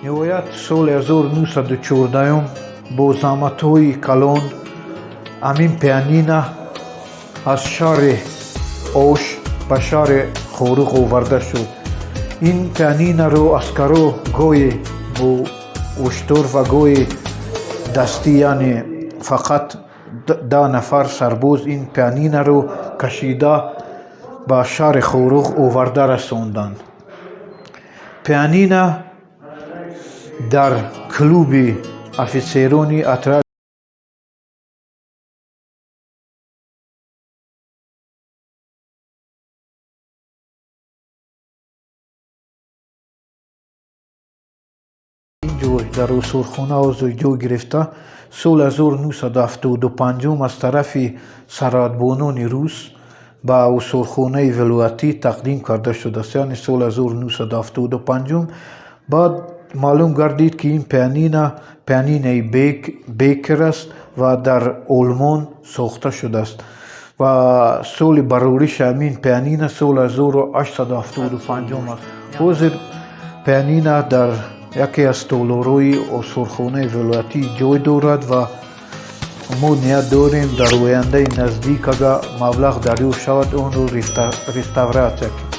نهایت سال 1914 با زحمت‌های کلان امین پیانینا از شهر اوش به شهر خوروغ آورده شد. این پیانینا رو عسکرها گوی با اشتر و گوی دستی، یعنی فقط 10 نفر سرباز این پیانینا رو کشیده به شهر خوروغ آورده رساندند. پیانینا در کلوب افیسرانی اتراق اینجا در اصولخانه آزادی گرفته. سال 1975 از طرف سرحدبانان روس به اصولخانه ولایتی تقدیم کرده شده است، یعنی سال 1975. بعد معلوم گردید که این پیانینه بیکر است و در آلمان ساخته شده است و سال بروریش همین پیانینا سال 1875 است. حاضر پیانینا در یکی از تالارهای اصولخانه ولایتی جای دارد و ما نیت داریم در آینده نزدیک اگر مبلغ دریافت شود آن رو رستوراسیون کنیم.